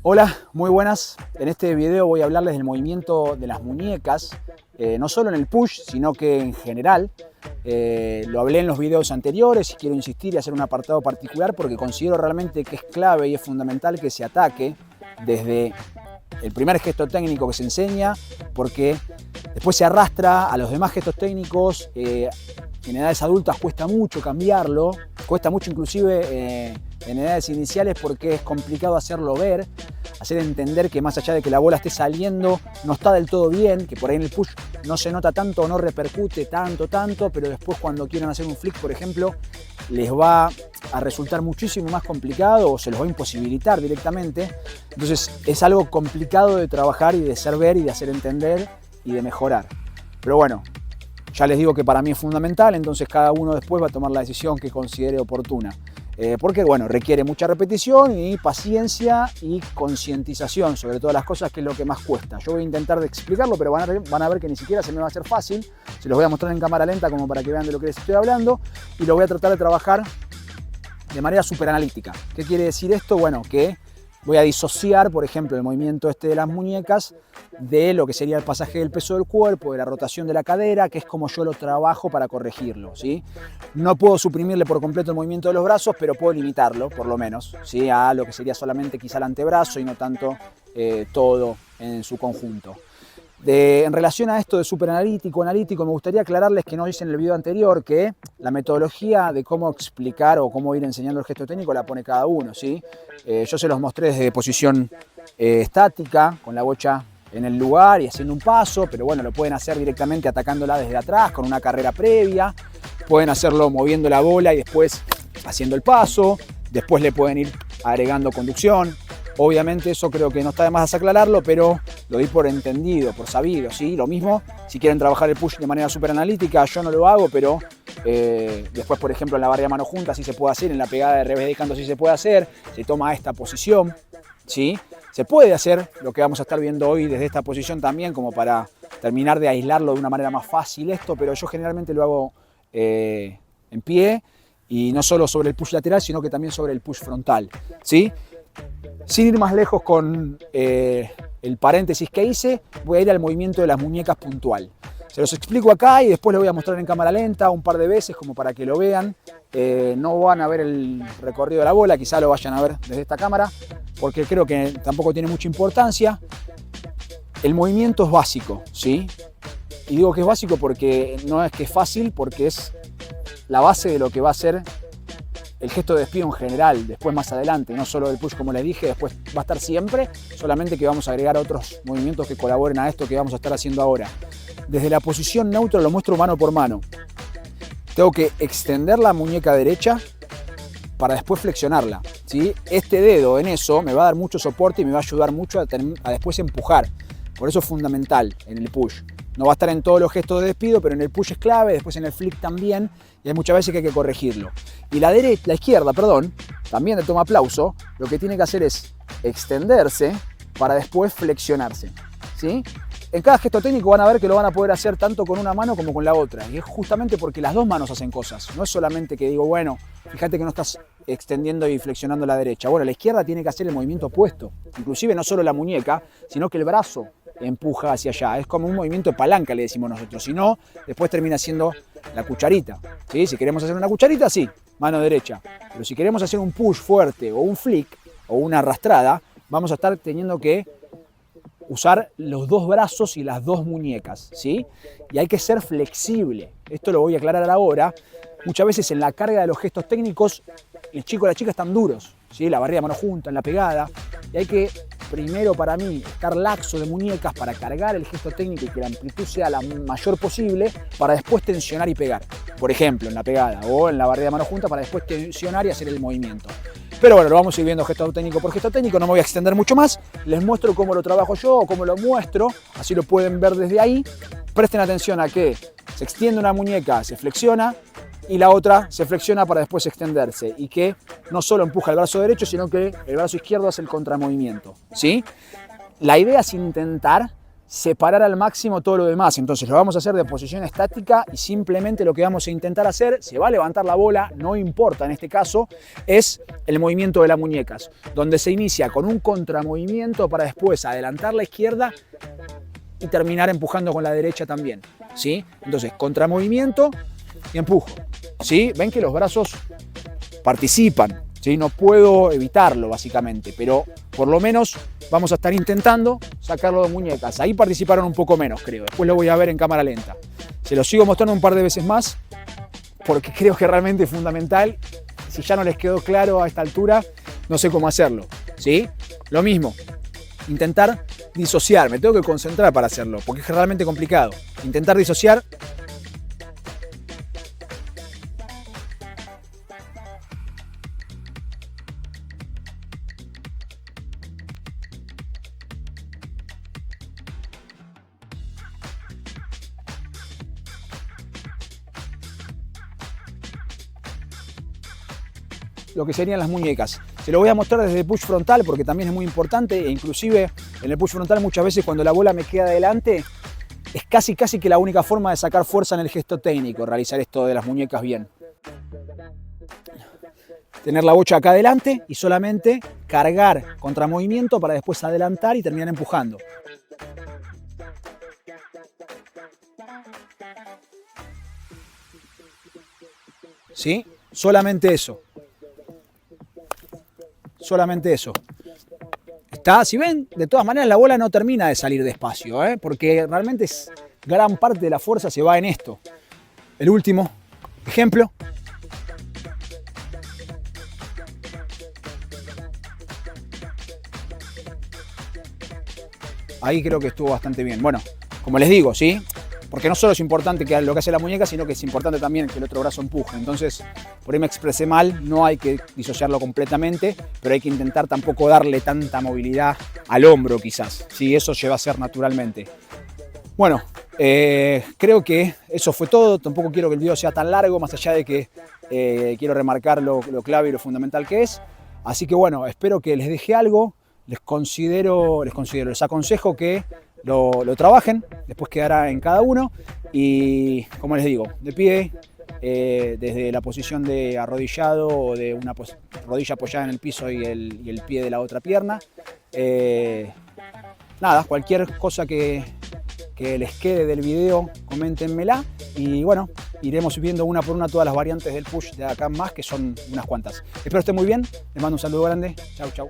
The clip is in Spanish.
Hola, muy buenas. En este video voy a hablarles del movimiento de las muñecas, no solo en el push, sino que en general. Lo hablé en los videos anteriores y quiero insistir y hacer un apartado particular porque considero realmente que es clave y es fundamental que se ataque desde el primer gesto técnico que se enseña, porque después se arrastra a los demás gestos técnicos. En edades adultas cuesta mucho cambiarlo, cuesta mucho inclusive en edades iniciales porque es complicado hacerlo ver, hacer entender que más allá de que la bola esté saliendo no está del todo bien, que por ahí en el push no se nota tanto o no repercute tanto, pero después cuando quieran hacer un flick, por ejemplo, les va a resultar muchísimo más complicado o se los va a imposibilitar directamente. Entonces es algo complicado de trabajar y de hacer ver y de hacer entender y de mejorar. Pero bueno, ya les digo que para mí es fundamental, entonces cada uno después va a tomar la decisión que considere oportuna. Porque bueno, requiere mucha repetición y paciencia y concientización sobre todas las cosas, que es lo que más cuesta. Yo voy a intentar de explicarlo, pero van a ver que ni siquiera se me va a hacer fácil. Se los voy a mostrar en cámara lenta como para que vean de lo que les estoy hablando y lo voy a tratar de trabajar de manera súper analítica. ¿Qué quiere decir esto? Bueno, que voy a disociar, por ejemplo, el movimiento de las muñecas de lo que sería el pasaje del peso del cuerpo, de la rotación de la cadera, que es como yo lo trabajo para corregirlo, ¿sí? No puedo suprimirle por completo el movimiento de los brazos, pero puedo limitarlo, por lo menos, ¿sí? A lo que sería solamente quizá el antebrazo y no tanto todo en su conjunto. En relación a esto de analítico, me gustaría aclararles que no hice en el video anterior que la metodología de cómo explicar o cómo ir enseñando el gesto técnico la pone cada uno, ¿sí? Yo se los mostré desde posición estática, con la bocha en el lugar y haciendo un paso, pero bueno, lo pueden hacer directamente atacándola desde atrás con una carrera previa, pueden hacerlo moviendo la bola y después haciendo el paso, después le pueden ir agregando conducción. Obviamente eso creo que no está de más aclararlo, pero lo di por entendido, por sabido, ¿sí? Lo mismo, si quieren trabajar el push de manera súper analítica, yo no lo hago, pero después, por ejemplo, en la barra de mano junta sí se puede hacer, en la pegada de revés de canto sí se puede hacer, se toma esta posición, ¿sí? Se puede hacer lo que vamos a estar viendo hoy desde esta posición también, como para terminar de aislarlo de una manera más fácil esto, pero yo generalmente lo hago en pie y no solo sobre el push lateral, sino que también sobre el push frontal, ¿sí? Sin ir más lejos con el paréntesis que hice, voy a ir al movimiento de las muñecas puntual. Se los explico acá y después les voy a mostrar en cámara lenta un par de veces como para que lo vean. No van a ver el recorrido de la bola, quizá lo vayan a ver desde esta cámara, porque creo que tampoco tiene mucha importancia. El movimiento es básico, ¿sí? Y digo que es básico porque no es que es fácil, porque es la base de lo que va a ser el gesto de despido en general, después más adelante, no solo el push como les dije, después va a estar siempre, solamente que vamos a agregar otros movimientos que colaboren a esto que vamos a estar haciendo ahora. Desde la posición neutra lo muestro mano por mano. Tengo que extender la muñeca derecha para después flexionarla, ¿sí? Este dedo en eso me va a dar mucho soporte y me va a ayudar mucho a después empujar. Por eso es fundamental en el push. No va a estar en todos los gestos de despido, pero en el push es clave, después en el flick también, y hay muchas veces que hay que corregirlo. Y la izquierda, también de toma aplauso, lo que tiene que hacer es extenderse para después flexionarse, ¿sí? En cada gesto técnico van a ver que lo van a poder hacer tanto con una mano como con la otra, y es justamente porque las dos manos hacen cosas. No es solamente que digo, bueno, fíjate que no estás extendiendo y flexionando la derecha. Bueno, la izquierda tiene que hacer el movimiento opuesto, inclusive no solo la muñeca, sino que el brazo empuja hacia allá. Es como un movimiento de palanca, le decimos nosotros. Si no, después termina siendo la cucharita, ¿sí? Si queremos hacer una cucharita, sí, mano derecha. Pero si queremos hacer un push fuerte o un flick o una arrastrada, vamos a estar teniendo que usar los dos brazos y las dos muñecas, ¿sí? Y hay que ser flexible. Esto lo voy a aclarar ahora. Muchas veces en la carga de los gestos técnicos, el chico o la chica están duros, ¿sí? La barrera de mano junta, en la pegada. Y hay que, primero para mí, estar laxo de muñecas para cargar el gesto técnico y que la amplitud sea la mayor posible para después tensionar y pegar. Por ejemplo, en la pegada o en la barrera de mano junta para después tensionar y hacer el movimiento. Pero bueno, lo vamos a ir viendo gesto técnico por gesto técnico, no me voy a extender mucho más. Les muestro cómo lo trabajo yo o cómo lo muestro, así lo pueden ver desde ahí. Presten atención a que se extiende una muñeca, se flexiona, y la otra se flexiona para después extenderse, y que no solo empuja el brazo derecho, sino que el brazo izquierdo hace el contramovimiento, ¿sí? La idea es intentar separar al máximo todo lo demás. Entonces lo vamos a hacer de posición estática y simplemente lo que vamos a intentar hacer, se va a levantar la bola, no importa en este caso, es el movimiento de las muñecas, donde se inicia con un contramovimiento para después adelantar la izquierda y terminar empujando con la derecha también, ¿sí? Entonces, contramovimiento y empujo, ¿sí? Ven que los brazos participan, ¿sí? No puedo evitarlo básicamente, pero por lo menos vamos a estar intentando sacarlo de muñecas. Ahí participaron un poco menos, creo. Después lo voy a ver en cámara lenta. Se lo sigo mostrando un par de veces más porque creo que realmente es fundamental. Si ya no les quedó claro a esta altura, no sé cómo hacerlo, ¿sí? Lo mismo, intentar disociar. Me tengo que concentrar para hacerlo porque es realmente complicado. Intentar disociar. Lo que serían las muñecas. Se lo voy a mostrar desde el push frontal porque también es muy importante e inclusive en el push frontal muchas veces cuando la bola me queda adelante es casi que la única forma de sacar fuerza en el gesto técnico, realizar esto de las muñecas bien. Tener la bocha acá adelante y solamente cargar contramovimiento para después adelantar y terminar empujando. ¿Sí? Solamente eso. Solamente eso. Está, si ven, de todas maneras la bola no termina de salir despacio, porque realmente gran parte de la fuerza se va en esto. El último ejemplo. Ahí creo que estuvo bastante bien. Bueno, como les digo, ¿sí? Porque no solo es importante que lo que hace la muñeca, sino que es importante también que el otro brazo empuje. Entonces, por ahí me expresé mal, no hay que disociarlo completamente, pero hay que intentar tampoco darle tanta movilidad al hombro quizás. Sí, eso lleva a ser naturalmente. Bueno, creo que eso fue todo. Tampoco quiero que el video sea tan largo, más allá de que quiero remarcar lo clave y lo fundamental que es. Así que bueno, espero que les deje algo. Les aconsejo que lo trabajen, después quedará en cada uno y como les digo, de pie, desde la posición de arrodillado o de una rodilla apoyada en el piso y el pie de la otra pierna. Nada, cualquier cosa que les quede del video, coméntenmela y bueno, iremos viendo una por una todas las variantes del push de acá en más, que son unas cuantas. Espero estén muy bien, les mando un saludo grande, chau chau.